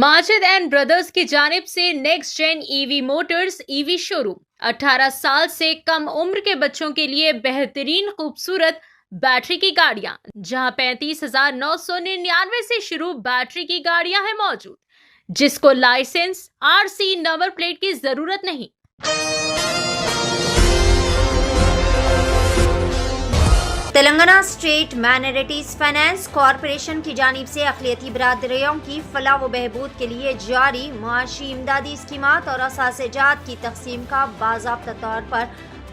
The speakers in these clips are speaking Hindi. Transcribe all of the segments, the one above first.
माजिद एंड ब्रदर्स की जानिब से next gen EV motors EV showroom 18 साल से कम उम्र के बच्चों के लिए बेहतरीन खूबसूरत बैटरी की गाड़ियां, जहां 35,999 से शुरू बैटरी की गाड़ियां हैं मौजूद, जिसको लाइसेंस आरसी नंबर प्लेट की जरूरत नहीं। Telangana state minorities finance corporation की जानिब से अक़लियती बरादरियों की फलाह व बहबूद के लिए जारी मुआशी इमदादी स्कीमात और असासेजात की तकसीम का बाज़ाब्ता तौर पर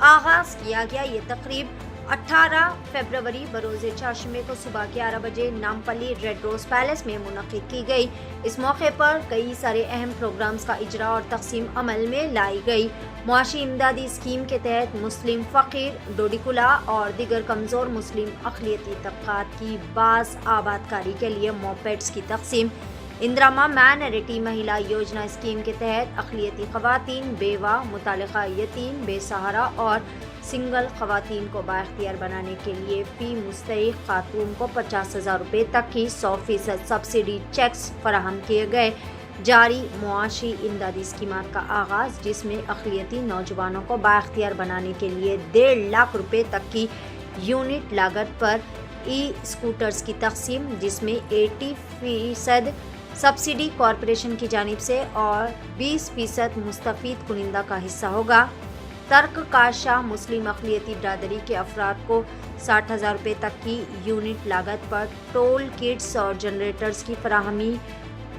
आगाज़ किया गया। ये तकरीब 18 फरवरी बरोज़े चाशमे को सुबह 11 बजे नामपल्ली रेड रोज पैलेस में मुनक़िद की गई। इस मौके पर कई सारे अहम प्रोग्राम्स का इजरा और तकसीम अमल में लाई गई। मुआशी इमदादी स्कीम के तहत मुस्लिम फ़कीर, डोडिकुला और दीगर कमज़ोर मुस्लिम अक़लियती तबक़ात की बाज़ आबादकारी के लिए मोपेड्स की तकसीम। इंदिरा माइनॉरिटी महिला योजना स्कीम के तहत अक़लियती ख़वातीन, बेवा, मुतालिका यतीम, बेसहारा और सिंगल ख़वातीन को बाइख्तियार बनाने के लिए फ़ी मुस्तहिक़ खातून को 50,000 रुपये तक की 100% सब्सिडी चेक्स फराहम किए गए। जारी मुआशी इमदादी स्कीमात का आगाज़, जिसमें अक़लियती नौजवानों को बाइख्तियार बनाने के लिए 1.5 लाख रुपये तक की यूनिट लागत पर ई स्कूटर्स की तकसीम, जिसमें 80% सब्सिडी कॉरपोरेशन की जानिब से और 20% मुस्तफ़ीद कुनिंदा का हिस्सा होगा। तर्क काशा मुस्लिम अक़लियती बरादरी के अफराद को 60,000 रुपये तक की यूनिट लागत पर टोल किट्स और जनरेटर्स की फराहमी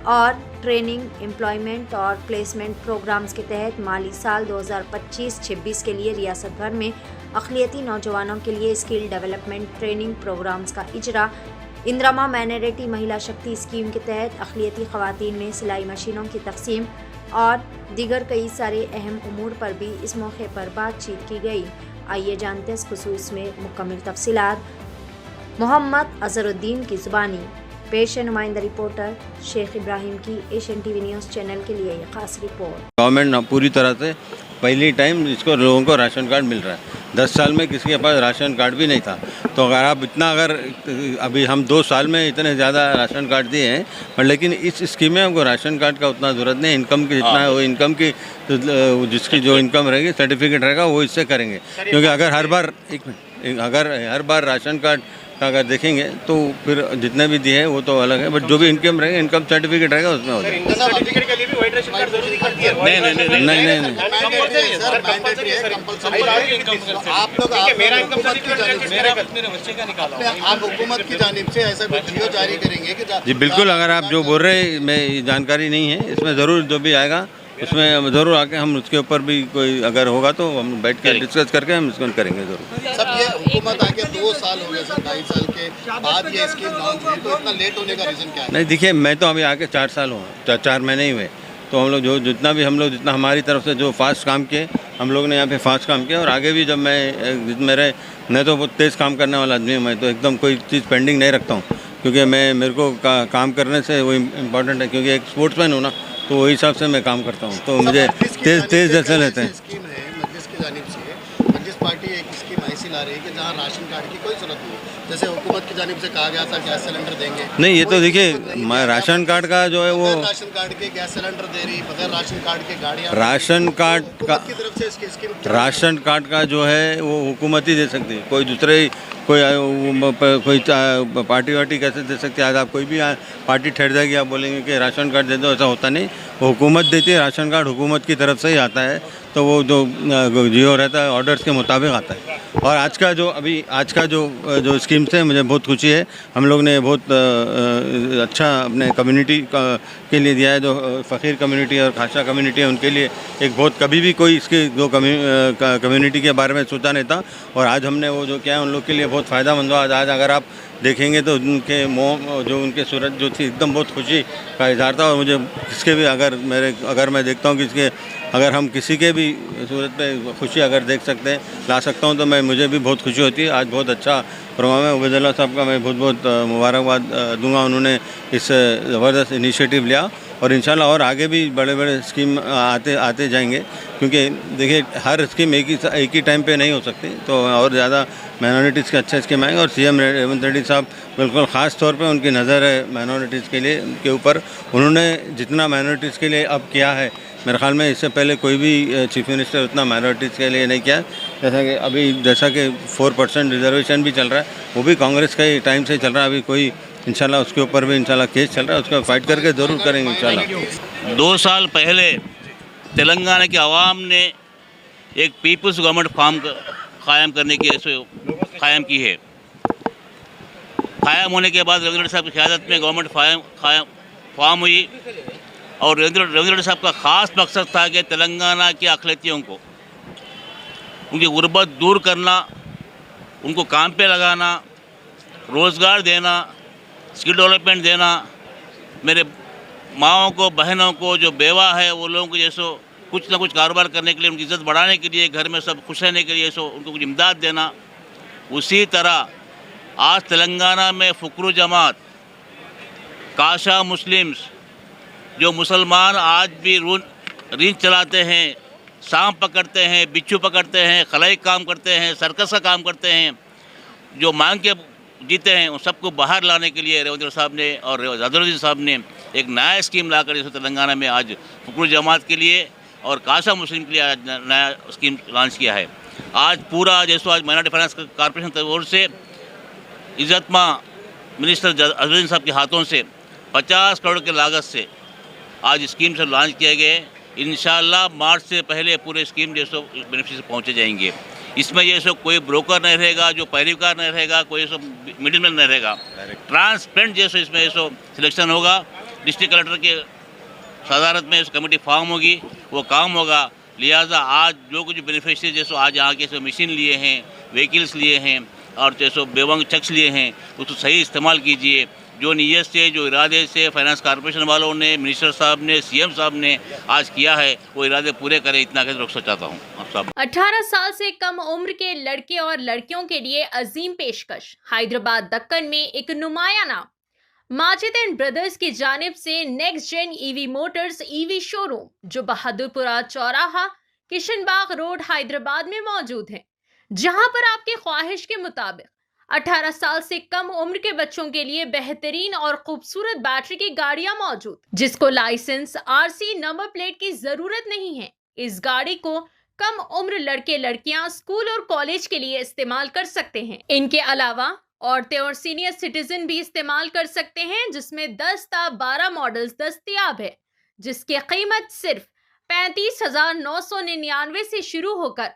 और ट्रेनिंग, एम्प्लॉयमेंट और प्लेसमेंट प्रोग्राम्स के तहत माली साल 2025-26 के लिए रियासत भर में अक़लियती नौजवानों के लिए स्किल डेवलपमेंट ट्रेनिंग प्रोग्राम्स का इजरा। इंदिरा माइनॉरिटी महिला शक्ति स्कीम के तहत अक़लियती ख़वातीन में सिलाई मशीनों की तकसीम और दीगर कई सारे अहम उमूर पर भी इस मौके पर बातचीत की गई। आइए जानते हैं इस खुसूस में मुकम्मल तफसीलात। मोहम्मद अज़हरुद्दीन की ज़ुबानी पेश है नुमाइंदा रिपोर्टर शेख इब्राहिम की एशियन टीवी न्यूज़ चैनल के लिए ये खास रिपोर्ट। गवर्नमेंट पूरी तरह से पहली टाइम इसको लोगों को राशन कार्ड मिल रहा है। 10 साल में किसी के पास राशन कार्ड भी नहीं था, तो अगर आप अगर अभी हम 2 साल में इतने ज़्यादा राशन कार्ड दिए हैं, पर लेकिन इस स्कीम में हमको राशन कार्ड का उतना ज़रूरत नहीं। इनकम की जितना है वो इनकम की जिसकी जो इनकम रहेगी, सर्टिफिकेट रहेगा, वो इससे करेंगे। क्योंकि अगर हर बार राशन कार्ड अगर देखेंगे तो फिर जितने भी दिए हैं वो तो अलग है, बट जो भी इनकम रहेगा, इनकम सर्टिफिकेट रहेगा उसमें हो जाएगा। सर्टिफिकेट के लिए भी वाइट रेशन कार्ड जरूरी कर दिया। नहीं। आप लोग मेरा इनकम सर्टिफिकेट मेरे बच्चे का निकाला, आप हुकूमत की जानिब से ऐसा कुछ जियो जारी करेंगे कि जी बिल्कुल। अगर आप जो बोल रहे हैं, मैं जानकारी नहीं है, इसमें ज़रूर जो भी आएगा उसमें ज़रूर आके हम उसके ऊपर भी कोई अगर होगा तो हम बैठ कर डिस्कस करके हम इसको करेंगे ज़रूर। सब ये हुकूमत आके 2 साल हो गए सर, 2.5 साल के बाद ये स्कीम लॉन्च हुई, तो इतना लेट होने का रीज़न क्या है? नहीं देखिए, मैं तो अभी आके 4 साल हुआ, 4 महीने ही हुए, तो हम लोग जितना हमारी तरफ से जो फास्ट काम किए, हम लोग ने यहाँ पे फास्ट काम किया। और आगे भी जब मैं तो बहुत तेज़ काम करने वाला आदमी हूँ, मैं तो एकदम कोई चीज़ पेंडिंग नहीं रखता हूँ, क्योंकि मेरे को काम करने से वो इम्पोर्टेंट है, क्योंकि एक स्पोर्ट्समैन हूँ ना, तो वही हिसाब से मैं काम करता हूँ, तो मुझे तेज़ जैसे रहते हैं। स्कीम है मजलिस की जानिब से, मजलिस पार्टी एक स्कीम ऐसी ला रही है कि जहाँ राशन कार्ड की कोई जरूरत नहीं, जैसे हुकूमत की जानिब से कहा गया था गैस सिलेंडर देंगे। नहीं, ये तो देखिए, राशन कार्ड का जो है वो राशन कार्ड के गैस सिलेंडर दे रही, बगैर राशन कार्ड के गाड़ियाँ, राशन कार्ड का की तरफ से इसकी स्कीम, राशन कार्ड का जो है वो हुकूमत ही दे सकती है, कोई दूसरे कोई पार्टी वार्टी कैसे दे सकती है। आज आप कोई भी पार्टी ठहर जाएगी, आप बोलेंगे कि राशन कार्ड दे दो, ऐसा होता नहीं, वो हुकूमत देती है। राशन कार्ड हुकूमत की तरफ से ही आता है, तो वो जो जियो रहता है ऑर्डर्स के मुताबिक आता है। और आज का जो स्कीम से मुझे बहुत खुशी है। हम लोग ने बहुत अच्छा अपने कम्युनिटी के लिए दिया है, जो फ़कीर कम्युनिटी और खासा कम्युनिटी है, उनके लिए एक बहुत, कभी भी कोई इसके जो कम्युनिटी के बारे में सोचा नहीं था, और आज हमने वो जो किया है उन लोग के लिए बहुत फ़ायदा मंद हुआ। आज अगर आप देखेंगे तो उनके जो उनके सूरत जो थी, एकदम बहुत खुशी का इजहार था। और मुझे किसके भी अगर मैं देखता हूँ कि अगर हम किसी के भी सूरत पे खुशी अगर देख सकते हैं, ला सकता हूँ, तो मुझे भी बहुत खुशी होती है। आज बहुत अच्छा प्रोग्राम है। उबैदुल्लाह साहब का मैं बहुत बहुत मुबारकबाद दूंगा, उन्होंने इस ज़बरदस्त इनिशिएटिव लिया और इंशाल्लाह और आगे भी बड़े बड़े स्कीम आते जाएंगे, क्योंकि देखिए हर स्कीम एक ही टाइम पे नहीं हो सकती, तो और ज़्यादा माइनॉरिटीज़ के अच्छे स्कीम आएंगे। और सीएम रेवंत रेड्डी साहब बिल्कुल ख़ास तौर पे उनकी नज़र है माइनॉरिटीज़ के ऊपर। उन्होंने जितना माइनॉरिटीज़ के लिए अब किया है, मेरे ख्याल में इससे पहले कोई भी चीफ मिनिस्टर उतना माइनॉरिटीज़ के लिए नहीं किया। जैसा कि 4% रिजर्वेशन भी चल रहा है, वो भी कांग्रेस का ही टाइम से चल रहा है। अभी कोई इंशाल्लाह उसके ऊपर भी इंशाल्लाह केस चल रहा है, उसका फाइट करके ज़रूर करेंगे इंशाल्लाह। 2 साल पहले तेलंगाना की आवाम ने एक पीपल्स गवर्नमेंट फार्म कायम करने की कायम की है। कायम होने के बाद रविंद्र रेड्डी साहब की क़यादत में गवर्नमेंट फार्म हुई, और रविंद्र रेड्डी साहब का ख़ास मकसद था कि तेलंगाना के अक़लियतियों को उनकी गुर्बत दूर करना, उनको काम पे लगाना, रोज़गार देना, स्किल डेवलपमेंट देना, मेरे माओं को, बहनों को जो बेवा है वो लोगों को जैसो कुछ ना कुछ कारोबार करने के लिए, उनकी इज़्ज़त बढ़ाने के लिए, घर में सब खुश रहने के लिए सो उनको कुछ इमदाद देना। उसी तरह आज तेलंगाना में फ़ुक्रू जमात, काशा मुस्लिम्स, जो मुसलमान आज भी रींच चलाते हैं, सांप पकड़ते हैं, बिच्छू पकड़ते हैं, खलाई काम करते हैं, सर्कस का काम करते हैं, जो मांग के जीते हैं, उन सबको बाहर लाने के लिए रेवंत रेड्डी साहब ने और ज़ादरुद्दीन साहब ने एक नया स्कीम लाकर इस तेलंगाना में आज फ़ुक्रू जमात के लिए और काशा मुस्लिम के लिए आज नया स्कीम लॉन्च किया है। आज पूरा जैसो आज माइनॉरिटी फाइनेंस कॉर्पोरेशन की ओर से इज़्ज़तमा मिनिस्टर ज़ादरुद्दीन साहब के हाथों से 50 करोड़ की लागत से आज स्कीम से लॉन्च किए गए। इंशाल्लाह मार्च से पहले पूरे स्कीम जैसो बेनिफिशियरी पहुँचे जाएंगे। इसमें ये सब कोई ब्रोकर नहीं रहेगा, जो पैरवीकार नहीं रहेगा, कोई सब मिडिल मैन नहीं रहेगा, ट्रांसपेरेंट जैसे इसमें ये सब सिलेक्शन होगा। डिस्ट्रिक्ट कलेक्टर के सदारत में इस कमेटी फॉर्म होगी, वो काम होगा। लिहाजा आज जो कुछ बेनिफिशियरी जैसे आज यहाँ के सब मशीन लिए हैं, व्हीकल्स लिए हैं और जैसे बेवंग चेक्स लिए हैं, उसको सही इस्तेमाल कीजिए। जो नीयत से, जो इरादे से फाइनेंस कॉर्पोरेशन वालों ने, मिनिस्टर साहब ने, सीएम साहब ने आज किया है, वो इरादे पूरे करें, इतना कहकर रुख चाहता हूँ आप सब। 18 साल से कम उम्र के लड़के और लड़कियों के लिए अजीम पेशकश। हैदराबाद दक्कन में एक नुमाया नाम माजिद एंड ब्रदर्स की जानिब से next gen EV motors EV showroom, जो बहादुरपुरा चौराहा, किशनबाग रोड, हैदराबाद में मौजूद है, जहां पर आपके ख्वाहिश के मुताबिक 18 साल से कम उम्र के बच्चों के लिए बेहतरीन और खूबसूरत बैटरी की गाड़ियां मौजूद, जिसको लाइसेंस, आरसी, नंबर प्लेट की जरूरत नहीं है। इस गाड़ी को कम उम्र लड़के लड़कियां स्कूल और कॉलेज के लिए इस्तेमाल कर सकते हैं। इनके अलावा औरतें और सीनियर सिटीजन भी इस्तेमाल कर सकते हैं, जिसमें 10 ता 12 मॉडल्स दस्तयाब है, जिसकी कीमत सिर्फ 35,999 से शुरू होकर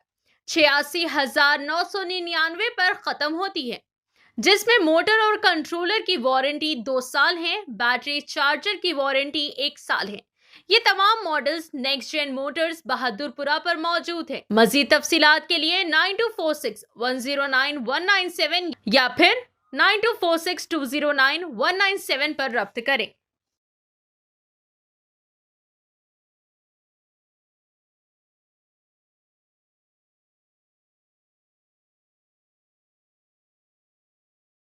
86,999 पर खत्म होती है, जिसमें मोटर और कंट्रोलर की वारंटी 2 साल है, बैटरी चार्जर की वारंटी 1 साल है। ये तमाम models next gen motors Bahadurpura पर मौजूद है। मजीद तफसीलात के लिए 9246109197 या फिर 9246209197 पर रब्त करें।